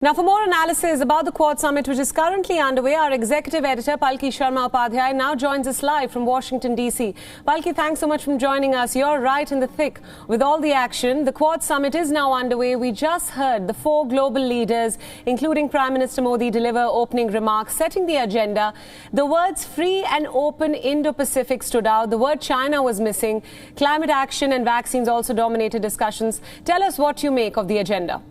Now, for more analysis about the Quad Summit, which is currently underway, our executive editor, Palki Sharma Upadhyay, now joins us live from Washington, D.C. Palki, thanks so much for joining us. You're right in the thick with all the action. The Quad Summit is now underway. We just heard the four global leaders, including Prime Minister Modi, deliver opening remarks, setting the agenda. The words free and open Indo-Pacific stood out. The word China was missing. Climate action and vaccines also dominated discussions. Tell us what you make of the agenda.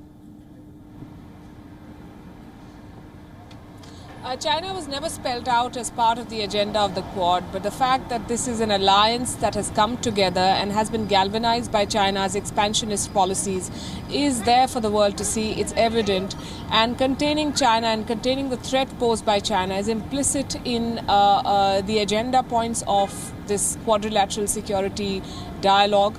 China was never spelled out as part of the agenda of the Quad, but the fact that this is an alliance that has come together and has been galvanized by China's expansionist policies is there for the world to see. It's evident, and containing China and containing the threat posed by China is implicit in the agenda points of this quadrilateral security dialogue.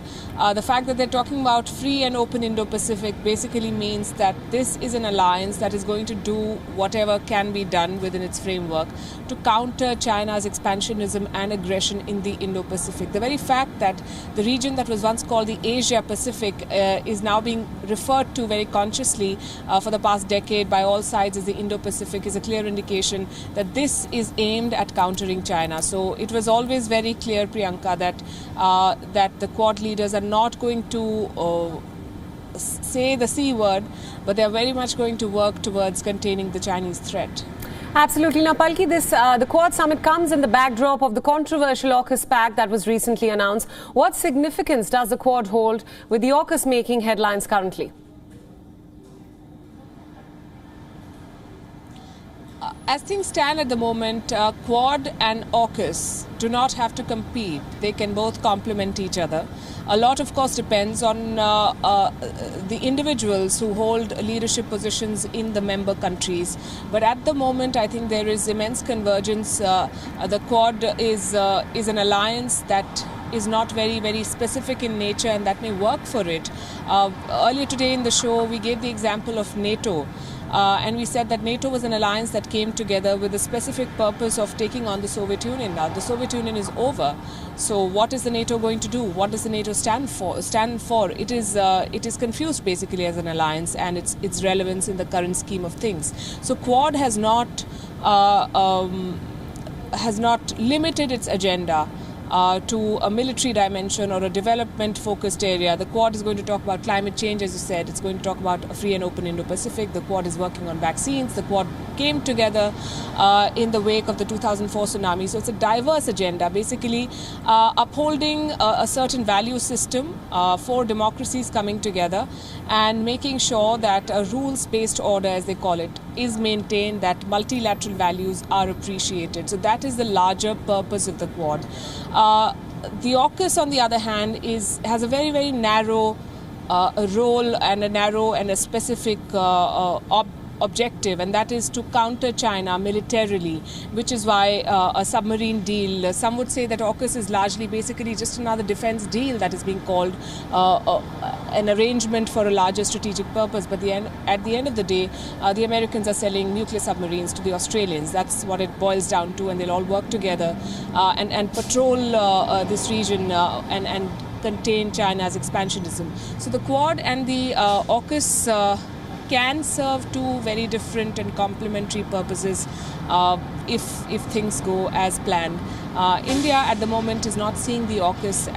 The fact that they're talking about free and open Indo-Pacific basically means that this is an alliance that is going to do whatever can be done within its framework to counter China's expansionism and aggression in the Indo-Pacific. The very fact that the region that was once called the Asia-Pacific is now being referred to very consciously for the past decade by all sides as the Indo-Pacific is a clear indication that this is aimed at countering China. So it was always very clear, Priyanka, that the Quad leaders are not going to say the C word, but they're very much going to work towards containing the Chinese threat. Absolutely. Now, Palki, the Quad Summit comes in the backdrop of the controversial AUKUS pact that was recently announced. What significance does the Quad hold with the AUKUS making headlines currently? As things stand at the moment, Quad and AUKUS do not have to compete. They can both complement each other. A lot, of course, depends on the individuals who hold leadership positions in the member countries. But at the moment, I think there is immense convergence. The Quad is an alliance that is not very, very specific in nature, and that may work for it. Earlier today in the show, we gave the example of NATO. And we said that NATO was an alliance that came together with the specific purpose of taking on the Soviet Union. Now, the Soviet Union is over. So what is the NATO going to do? What does the NATO stand for? It is confused basically as an alliance and its relevance in the current scheme of things. So Quad has not limited its agenda to a military dimension or a development-focused area. The Quad is going to talk about climate change, as you said. It's going to talk about a free and open Indo-Pacific. The Quad is working on vaccines. The Quad came together in the wake of the 2004 tsunami. So it's a diverse agenda, basically upholding a certain value system for democracies coming together and making sure that a rules-based order, as they call it, is maintained, that multilateral values are appreciated. So that is the larger purpose of the Quad. The AUKUS, on the other hand, has a very, very narrow role and a specific objective, and that is to counter China militarily, which is why a submarine deal. Some would say that AUKUS is largely basically just another defense deal that is being called an arrangement for a larger strategic purpose. But at the end of the day, the Americans are selling nuclear submarines to the Australians. That's what it boils down to, and they'll all work together and patrol this region and contain China's expansionism. So the Quad and the AUKUS can serve two very different and complementary purposes if things go as planned. India at the moment is not seeing the AUKUS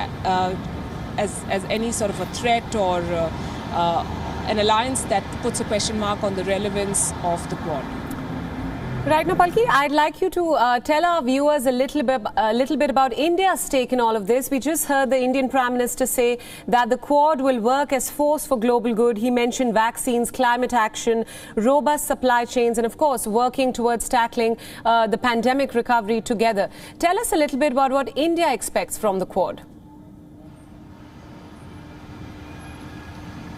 as any sort of a threat or an alliance that puts a question mark on the relevance of the Quad. Right now, Palki, I'd like you to tell our viewers a little bit about India's stake in all of this. We just heard the Indian Prime Minister say that the Quad will work as force for global good. He mentioned vaccines, climate action, robust supply chains, and of course, working towards tackling the pandemic recovery together. Tell us a little bit about what India expects from the Quad.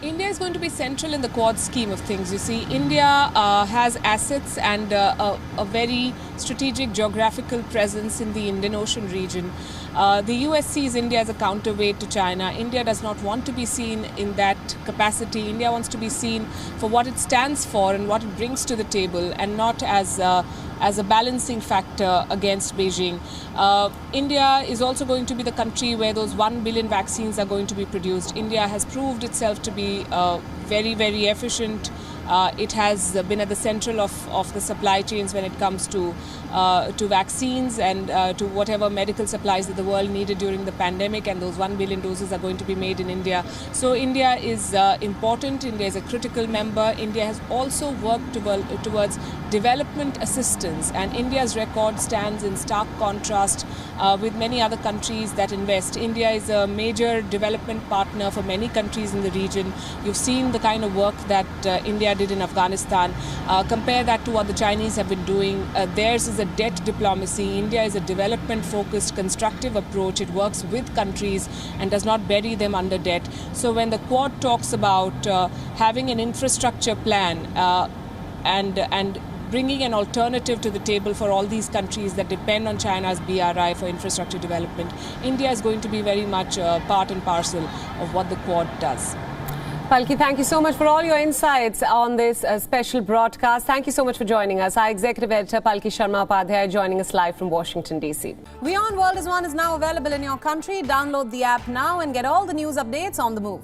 India is going to be central in the Quad scheme of things. You see, India has assets and a very strategic geographical presence in the Indian Ocean region. The US sees India as a counterweight to China. India does not want to be seen in that capacity. India wants to be seen for what it stands for and what it brings to the table, and not as a balancing factor against Beijing. India is also going to be the country where those 1 billion vaccines are going to be produced. India has proved itself to be very, very efficient It has been at the central of the supply chains when it comes to vaccines and to whatever medical supplies that the world needed during the pandemic, and those 1 billion doses are going to be made in India. So India is important. India is a critical member. India has also worked towards development assistance, and India's record stands in stark contrast with many other countries that invest. India is a major development partner for many countries in the region. You've seen the kind of work that India did in Afghanistan. Compare that to what the Chinese have been doing. Theirs is a debt diplomacy. India is a development-focused, constructive approach. It works with countries and does not bury them under debt. So when the Quad talks about having an infrastructure plan and bringing an alternative to the table for all these countries that depend on China's BRI for infrastructure development, India is going to be very much part and parcel of what the Quad does. Palki, thank you so much for all your insights on this special broadcast. Thank you so much for joining us. Our executive editor, Palki Sharma Upadhyay, joining us live from Washington, D.C. WION World is One is now available in your country. Download the app now and get all the news updates on the move.